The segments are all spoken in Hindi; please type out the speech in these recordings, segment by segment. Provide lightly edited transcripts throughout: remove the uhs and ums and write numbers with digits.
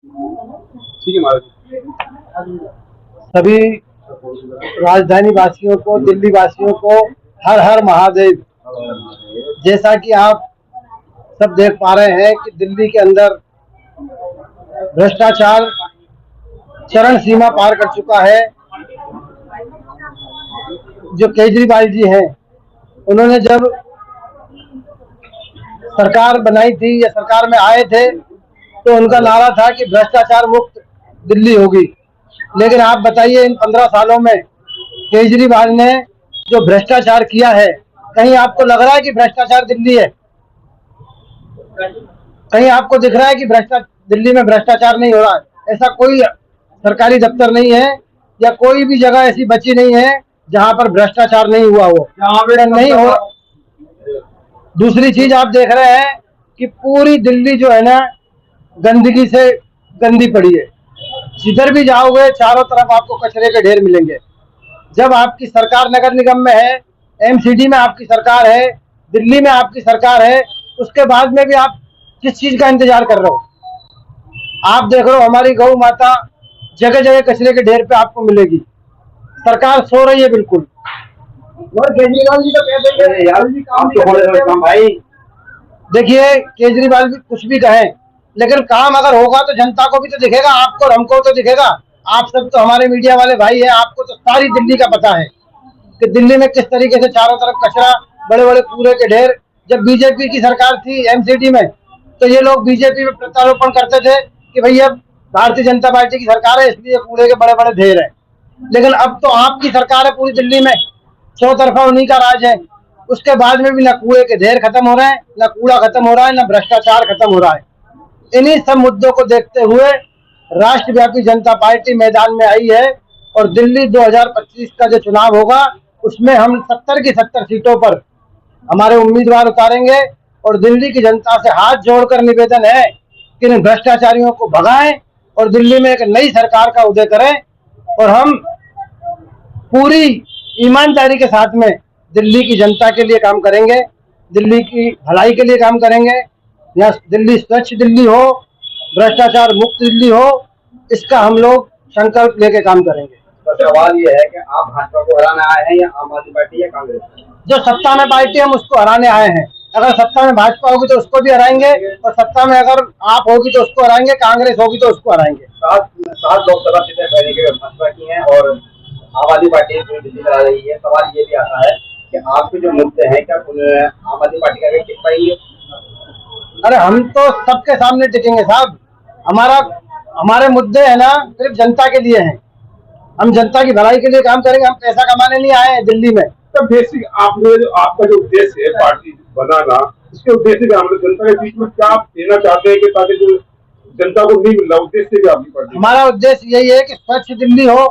ठीक है महाराज। सभी राजधानी वासियों को, दिल्ली वासियों को हर हर महादेव। जैसा कि आप सब देख पा रहे हैं कि दिल्ली के अंदर भ्रष्टाचार चरम सीमा पार कर चुका है। जो केजरीवाल जी हैं, उन्होंने जब सरकार बनाई थी या सरकार में आए थे तो उनका नारा था कि भ्रष्टाचार मुक्त दिल्ली होगी। लेकिन आप बताइए, इन 15 सालों में केजरीवाल ने जो भ्रष्टाचार किया है, कहीं आपको लग रहा है कि भ्रष्टाचार दिल्ली है? कहीं आपको दिख रहा है कि दिल्ली में भ्रष्टाचार नहीं हो रहा है? ऐसा कोई सरकारी दफ्तर नहीं है या कोई भी जगह ऐसी बची नहीं है जहां पर भ्रष्टाचार नहीं हुआ हो, नहीं हो। दूसरी चीज आप देख रहे हैं कि पूरी दिल्ली जो है ना, गंदगी से गंदी पड़ी है। जिधर भी जाओगे चारों तरफ आपको कचरे के ढेर मिलेंगे। जब आपकी सरकार नगर निगम में है, एमसीडी में आपकी सरकार है, दिल्ली में आपकी सरकार है, उसके बाद में भी आप किस चीज का इंतजार कर रहे हो? आप देख रहे हो हमारी गौ माता जगह जगह कचरे के ढेर पे आपको मिलेगी। सरकार सो रही है बिल्कुल। केजरीवाल जी तो कहते हैं यार भाई, देखिए केजरीवाल भी कुछ भी कहें, लेकिन काम अगर होगा तो जनता को भी तो दिखेगा, आपको और हमको तो दिखेगा। आप सब तो हमारे मीडिया वाले भाई हैं, आपको तो सारी दिल्ली का पता है कि दिल्ली में किस तरीके से चारों तरफ कचरा, बड़े बड़े कूड़े के ढेर। जब बीजेपी की सरकार थी एमसीडी में, तो ये लोग बीजेपी में प्रत्यारोपण करते थे कि भैया भारतीय जनता पार्टी की सरकार है इसलिए कूड़े के बड़े बड़े ढेर है। लेकिन अब तो आपकी सरकार है पूरी दिल्ली में, चौतरफा उन्हीं का राज है। उसके बाद में भी न कूड़े के ढेर खत्म हो रहे हैं, न कूड़ा खत्म हो रहा है, न भ्रष्टाचार खत्म हो रहा है। इन्हीं सब मुद्दों को देखते हुए राष्ट्रव्यापी जनता पार्टी मैदान में आई है और दिल्ली 2025 का जो चुनाव होगा उसमें हम 70 की 70 सीटों पर हमारे उम्मीदवार उतारेंगे और दिल्ली की जनता से हाथ जोड़कर निवेदन है कि इन भ्रष्टाचारियों को भगाएं और दिल्ली में एक नई सरकार का उदय करें। और हम पूरी ईमानदारी के साथ में दिल्ली की जनता के लिए काम करेंगे, दिल्ली की भलाई के लिए काम करेंगे। या दिल्ली स्वच्छ दिल्ली हो, भ्रष्टाचार मुक्त दिल्ली हो, इसका हम लोग संकल्प लेके काम करेंगे। तो सवाल ये है कि आप भाजपा को हराने आए हैं या आम आदमी पार्टी या कांग्रेस? जो सत्ता में पार्टी हम उसको हराने आए हैं। अगर सत्ता में भाजपा होगी तो उसको भी हराएंगे और सत्ता में अगर आप होगी तो उसको हराएंगे, कांग्रेस होगी तो उसको हराएंगे। सात लोकसभा सीटें पहले के भाजपा की हैं और आम आदमी पार्टी पूरी दिल्ली चला रही है। सवाल ये भी आता है कि आपके जो मुद्दे हैं क्या आम आदमी पार्टी का टिक पाएंगे? अरे हम तो सबके सामने टिकेंगे साहब। हमारे मुद्दे है ना सिर्फ जनता के लिए हैं। हम जनता की भलाई के लिए काम करेंगे, हम पैसा कमाने नहीं आए हैं दिल्ली में। तो बेसिक आपने जो आपका जो उद्देश्य है पार्टी बनाना, इसके उद्देश्य क्या मतलब जनता के बीच में क्या आप देना चाहते हैं कि ताकि जो जनता को नहीं मिल रहा उद्देश्य भी आपकी पार्टी? हमारा उद्देश्य यही है कि स्वच्छ दिल्ली हो।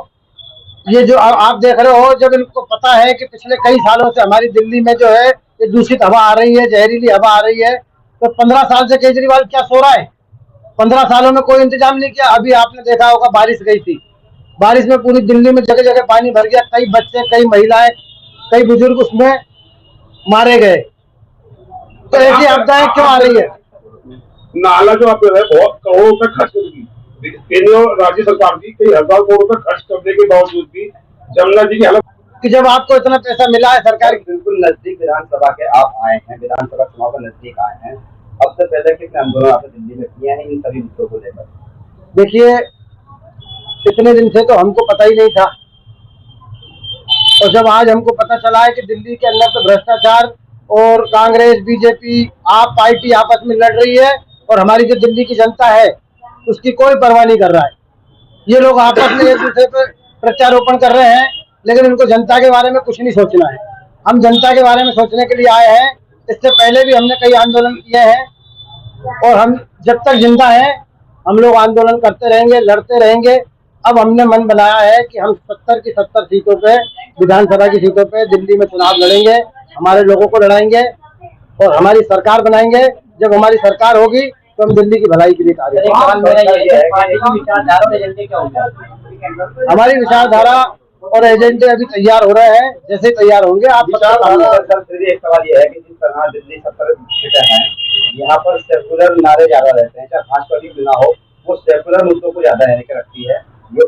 ये जो आप देख रहे हो, जब इनको पता है कि पिछले कई सालों से हमारी दिल्ली में जो है ये दूषित हवा आ रही है, जहरीली हवा आ रही है, तो 15 साल से केजरीवाल क्या सो रहा है? 15 सालों में कोई इंतजाम नहीं किया। अभी आपने देखा होगा बारिश गई थी, बारिश में पूरी दिल्ली में जगह जगह पानी भर गया, कई बच्चे, कई महिलाएं, कई बुजुर्ग उसमें मारे गए। तो ऐसी आपदाएं क्यों आ रही है? नाला जो आप बहुत करोड़ों रुपए खर्च करेगी केंद्र और राज्य सरकार की, कई हजार करोड़ रुपए खर्च करने के बावजूद भी जमुना जी की हालत कि जब आपको इतना पैसा मिला है सरकार बिल्कुल नजदीक विधानसभा के आप आए हैं, विधानसभा चुनाव के नजदीक आए हैं, अब से पहले कितने आंदोलन आपने दिल्ली में किए हैं इन सभी मुद्दों को लेकर? देखिए, इतने दिन से तो हमको पता ही नहीं था और जब आज हमको पता चला है कि दिल्ली के अंदर तो भ्रष्टाचार और कांग्रेस बीजेपी आप पार्टी आपस में लड़ रही है और हमारी जो दिल्ली की जनता है उसकी कोई परवाह नहीं कर रहा है। ये लोग आपस में एक दूसरे पर प्रत्यारोपण कर रहे हैं, लेकिन इनको जनता के बारे में कुछ नहीं सोचना है। हम जनता के बारे में सोचने के लिए आए हैं। इससे पहले भी हमने कई आंदोलन किए हैं और हम जब तक जिंदा हैं हम लोग आंदोलन करते रहेंगे, लड़ते रहेंगे। अब हमने मन बनाया है कि हम 70 की 70 सीटों पे, विधानसभा की सीटों पे दिल्ली में चुनाव लड़ेंगे, हमारे लोगों को लड़ाएंगे और हमारी सरकार बनाएंगे। जब हमारी सरकार होगी तो हम दिल्ली की भलाई के लिए कार्य हमारी विचारधारा और एजेंडे अभी तैयार हो रहे हैं, जैसे तैयार होंगे आप एक सवाल ये है कि जिस तरह दिल्ली 70 सीटें हैं, यहाँ पर सेकुलर नारे ज्यादा रहते हैं, चाहे भाजपा भी ना हो, वो सेकुलर मुद्दों को ज्यादा लेकर रखती है।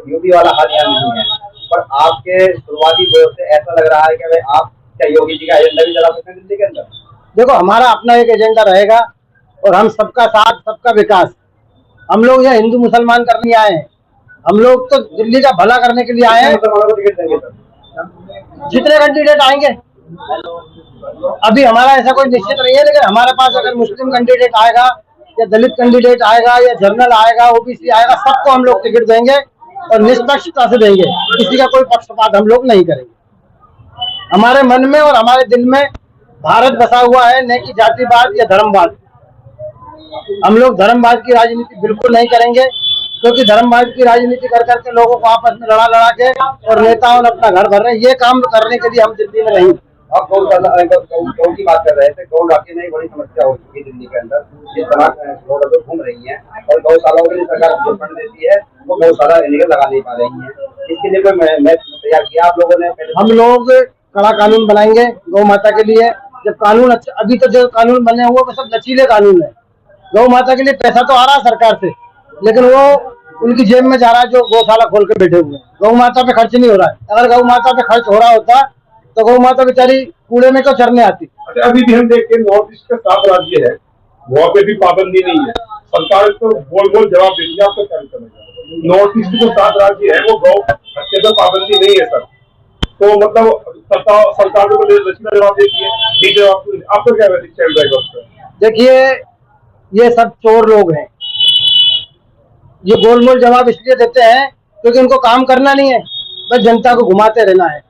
यूपी वाला हाल यहाँ नहीं है। पर आपके शुरुआती दौर से ऐसा लग रहा है कि भाई आप क्या योगी जी का एजेंडा भी चला सकते हैं दिल्ली के अंदर? देखो, हमारा अपना एक एजेंडा रहेगा और हम सबका साथ, सबका विकास। हम लोग यहाँ हिंदू मुसलमान करने आए हैं, हम लोग तो दिल्ली का भला करने के लिए आए हैं। मुसलमानों को टिकट देंगे सर? जितने कैंडिडेट आएंगे, अभी हमारा ऐसा कोई निश्चित नहीं है, लेकिन हमारे पास अगर मुस्लिम कैंडिडेट आएगा या दलित कैंडिडेट आएगा या जनरल आएगा, ओबीसी आएगा, सबको हम लोग टिकट देंगे और निष्पक्षता से देंगे। किसी का कोई पक्षपात हम लोग नहीं करेंगे। हमारे मन में और हमारे दिल में भारत बसा हुआ है, न कि जातिवाद या धर्मवाद। हम लोग धर्मवाद की राजनीति बिल्कुल नहीं करेंगे, क्योंकि धर्मवाद की राजनीति कर करके लोगों को आपस में लड़ा लड़ा के और नेताओं ने अपना घर भर रहे हैं। ये काम करने के लिए हम दिल्ली में नहीं। आप गौ की बात कर रहे थे। गौ वाकई में बड़ी समस्या हो चुकी है दिल्ली के अंदर। जिस तरह गौ घूम रही है और गौशालाओं के लिए सरकार जो फंड देती है वो गौशाला लगा नहीं पा रही है। इसके लिए कोई मैच तैयार किया आप लोगों ने? हम लोग कड़ा कानून बनाएंगे गौ माता के लिए। जब कानून अच्छा, अभी तो जो कानून बने हुए वो सब लचीले कानून है। गौ माता के लिए पैसा तो आ रहा है सरकार से, लेकिन वो उनकी जेब में जा रहा है जो गौशाला खोल के बैठे हुए हैं। गौ माता पे खर्च नहीं हो रहा है। अगर गौ माता पे खर्च हो रहा होता तो गौ माता बेचारी कूड़े में क्यों चरने आती? अच्छा, अभी भी हम देखते हैं नॉर्थ ईस्ट के 7 राज्य है, वहाँ पे भी पाबंदी नहीं है। सरकार तो बोल बोल जवाब देती है। आपको क्या करना? नॉर्थ ईस्ट के 7 राज्य है, वो गौ हत्या पर पाबंदी नहीं है सर। तो मतलब सरकार को लचीला जवाब देती है। आपको क्या चल रहा है? देखिए, ये सब चोर लोग हैं। ये गोलमोल जवाब इसलिए देते हैं क्योंकि उनको काम करना नहीं है, बस जनता को घुमाते रहना है।